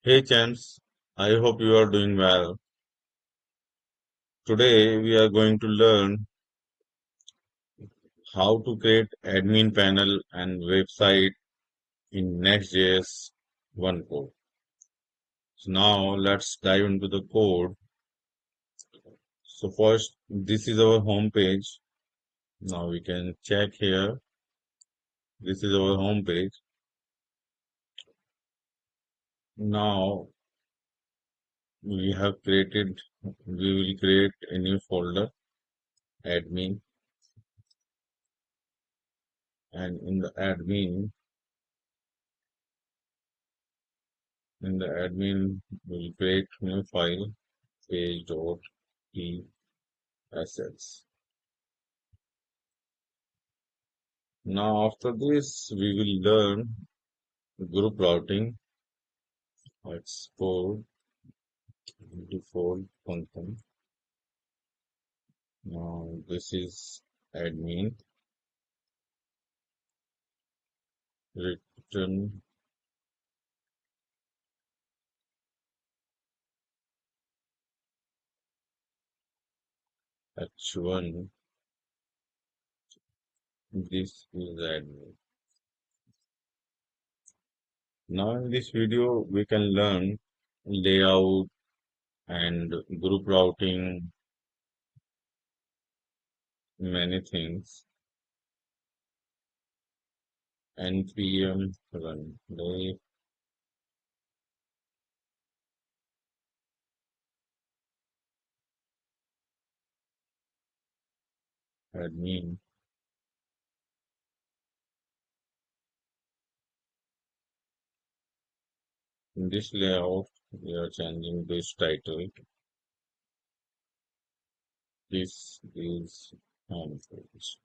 Hey champs, I hope you are doing well. Today we are going to learn how to create admin panel and website in Next.js 1 code. So now let's dive into the code. So first, this is our home page. Now we can check here. This is our home page. Now we will create a new folder, admin, and in the admin, we'll create new file, page.tsx. Now after this, we will learn group routing, export, default function. Now this is admin, return h1. This is admin. Now in this video, we can learn layout and group routing, many things. npm run lay admin. In this layout, we are changing this title. This is home page.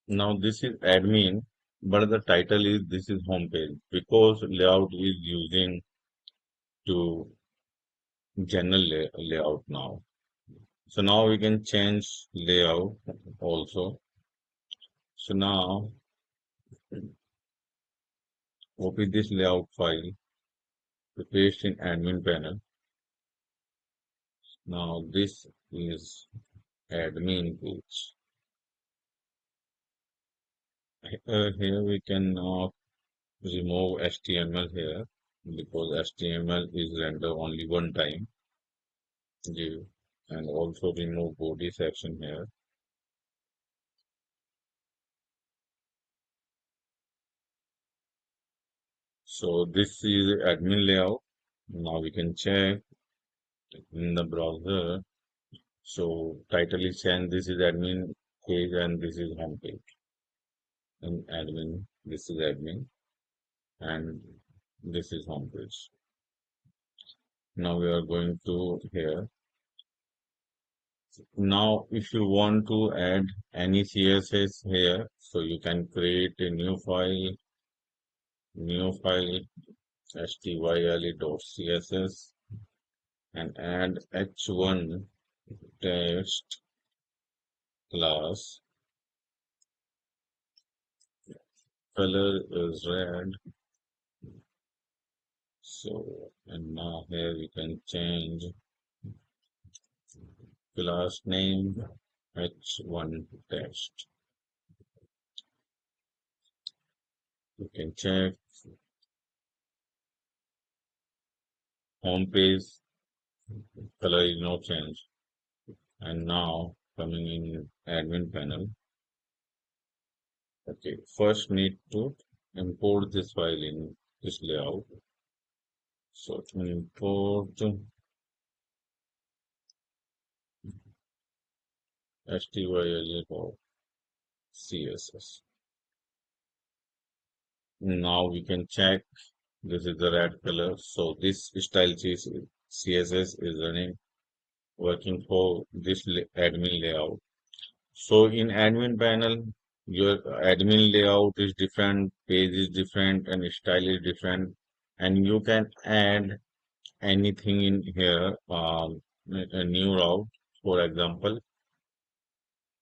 Now this is admin, but the title is this is home page because layout is using to general layout now. So now we can change layout also. So now copy this layout file to paste in admin panel. Now this is admin page. Here we can remove HTML here because HTML is rendered only one time. Give and also remove body section here. So this is admin layout. Now we can check in the browser. So title is changed. This is admin page and this is home page. And admin, this is admin and this is home page. Now we are going to here. Now if you want to add any CSS here, so you can create a new file style.css and add h1 text class. Color is red. So, and now here we can change class name h1 text. You can check home page, color is no change. And now coming in admin panel. Okay, first need to import this file in this layout. So import style.css. Now we can check this is the red color. So this style CSS is running working for this admin layout. So in admin panel, your admin layout is different, page is different, and style is different, and you can add anything in here, a new route, for example.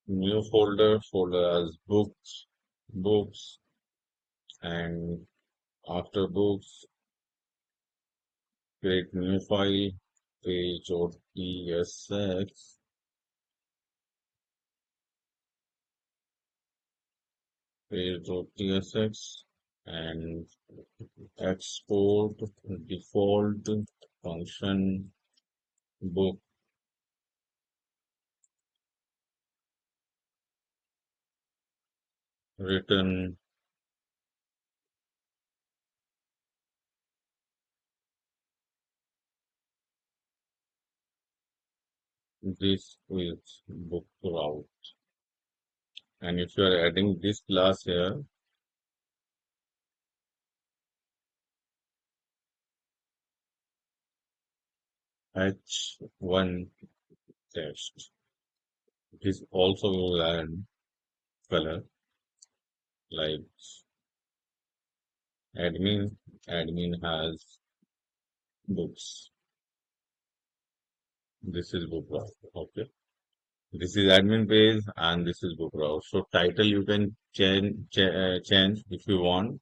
new folder as books, and after books, create new file, page.tsx, page.tsx, and export default function book written. This is book route. And if you are adding this class here, h1 text, it is also will add color like admin has books. This is book route. Okay. This is admin page and this is book route. So title you can change if you want,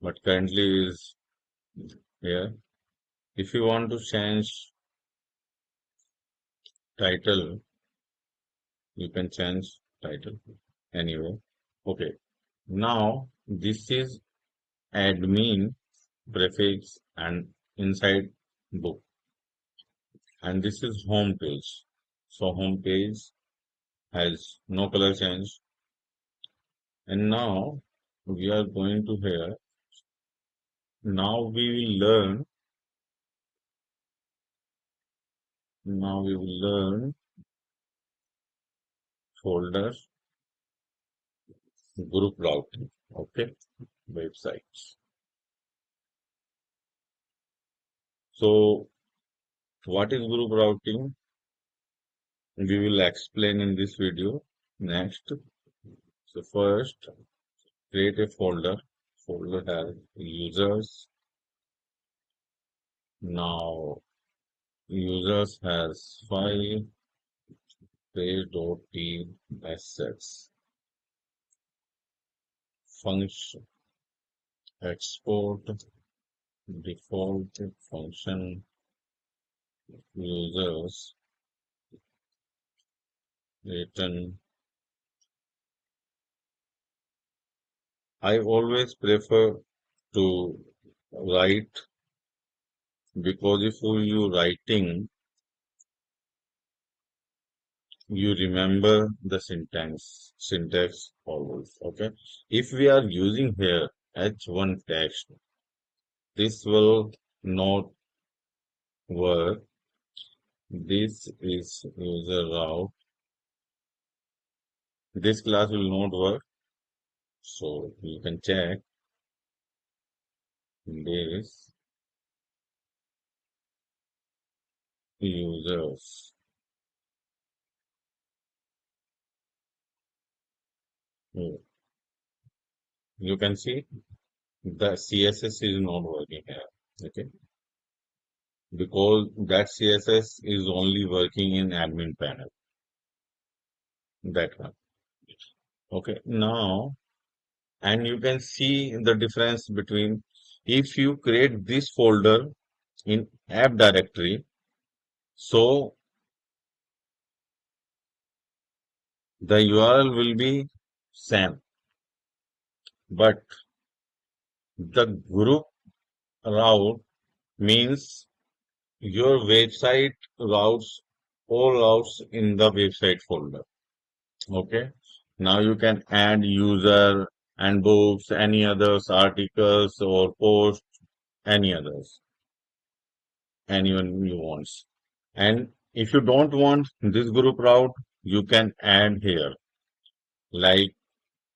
but currently is here. If you want to change title, you can change title anyway. Okay. Now this is admin prefix and inside book, and this is home page. So home page has no color change. And now we are going to here. Now we will learn. Now we will learn folder group routing. Okay, websites. So what is group routing? We will explain in this video next. So first, create a folder. Folder has users. Now users has file page.tsx function export default function users return. I always prefer to write, because if you writing, you remember the syntax always. Okay. If we are using here h1 text, this will not work. This is user route. This class will not work. So you can check this users. Hmm. You can see the CSS is not working here. Okay. Because that CSS is only working in admin panel. That one. Okay. Now, and you can see the difference between if you create this folder in app directory, so the URL will be same, but the group route means your website routes all routes in the website folder. Okay. Now you can add user and books, any others, articles or posts, any others, anyone you want. And if you don't want this group route, you can add here. Like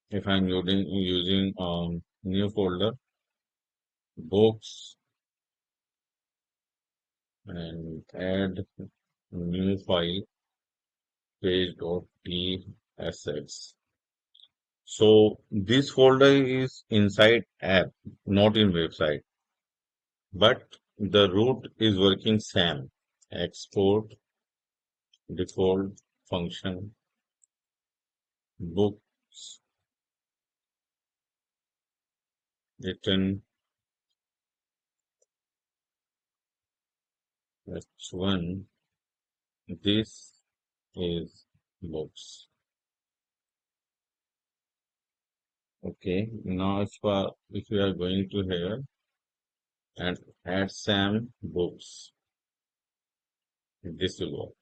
if I'm using new folder, books, and add new file page.tsx. So this folder is inside app, not in website, but the root is working same. Export default function books written H1. This is books. Okay. Now if we are going to here and add some books, this will work.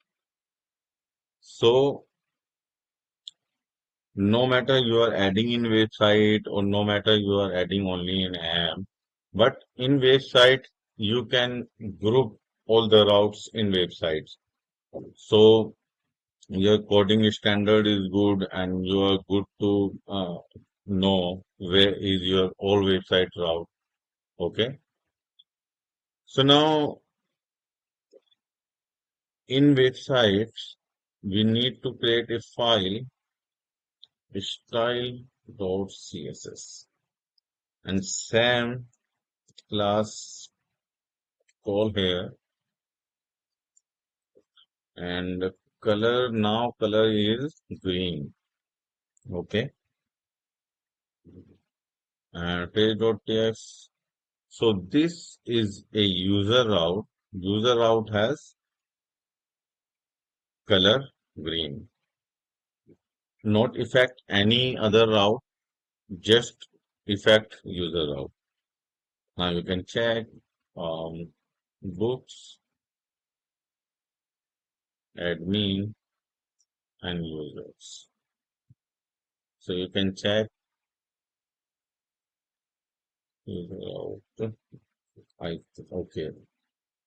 So no matter you are adding in website or no matter you are adding only in app, but in website you can group all the routes in websites. So your coding standard is good and you are good to know where is your all website route. Okay. So now in websites, we need to create a file style.css and same class call here and color is green. Okay. And page.txt. So this is a user route. User route has color green. Not affect any other route, just affect user route. Now you can check books, admin, and users. So you can check user route. Okay.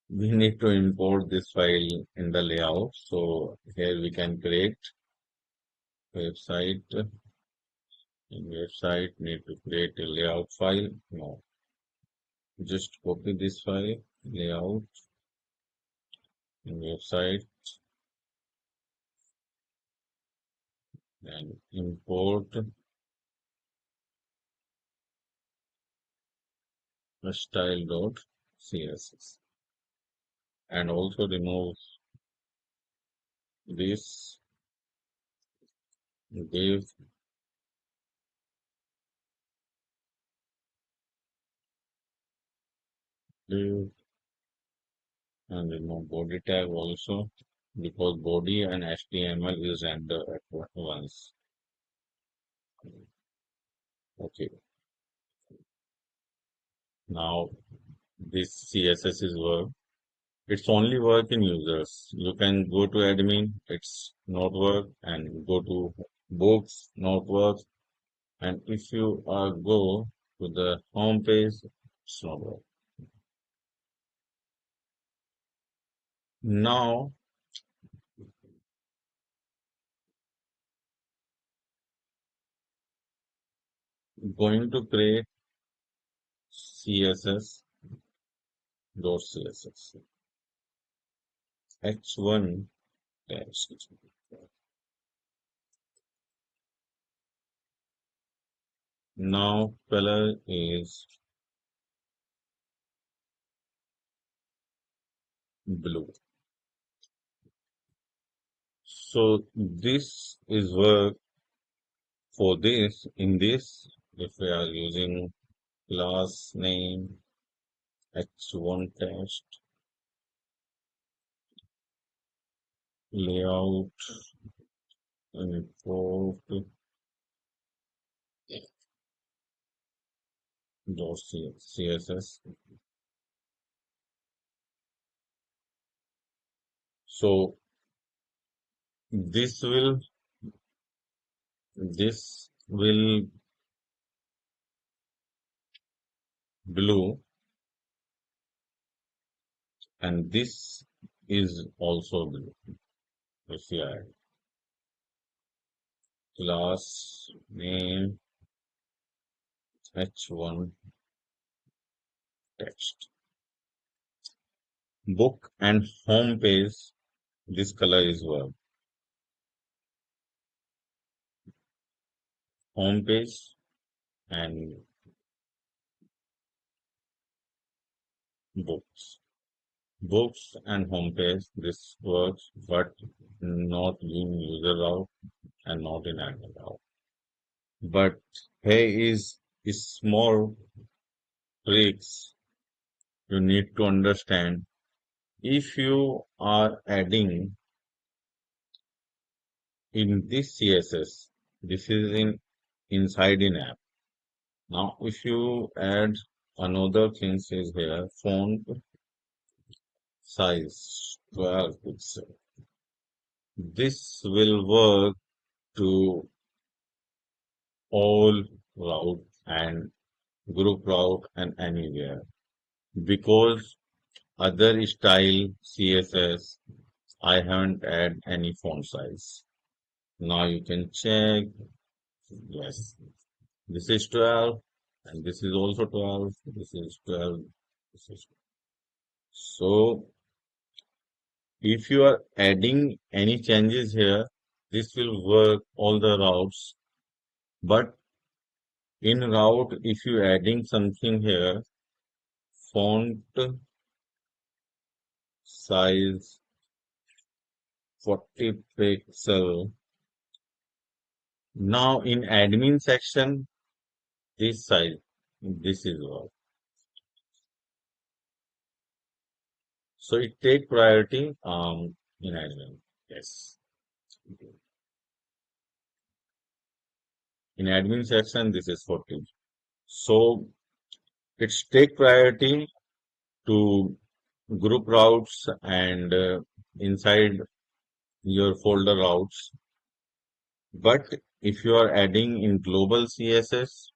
We need to import this file in the layout. So here we can create website. In website, need to create a layout file. No, just copy this file, layout in website, and import style.css. And also remove this div, div, and remove body tag also because body and HTML is rendered at once. Okay, now this CSS is work. It's only work in users. You can go to admin, it's not work, and go to books, not work. And if you go to the home page, it's not work. Now, going to create CSS.css. H1 text. Now, color is blue. So, this is work for this. In this, if we are using class name H1 text, layout, import, CSS. So this will blue and this is also blue. If you add class name H1 text, book and home page, this color is well. Home page and books. Books and home page, this works, but not in user route and not in admin route. But here is small tricks you need to understand. If you are adding in this CSS, this is inside in app. Now, if you add another things is here, font size 12 pixel. This will work to all route and group route and anywhere because other style CSS I haven't add any font size. Now you can check. Yes, this is 12 and this is also 12. This is 12. This is so if you are adding any changes here, this will work all the routes. But in route, if you adding something here, font size 40 pixel. Now in admin section, this size, this is all. So it take priority in admin. Yes. In admin section, this is 40. So it's take priority to group routes and inside your folder routes. But if you are adding in global CSS,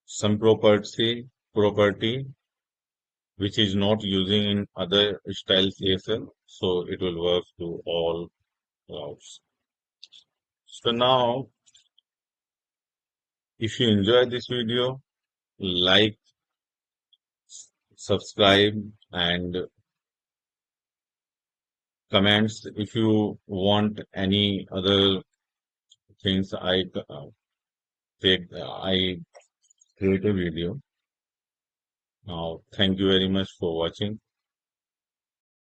some property which is not using in other style CSS, so it will work to all routes. So now, if you enjoy this video, like, subscribe, and comments if you want any other things I create a video. Now, thank you very much for watching.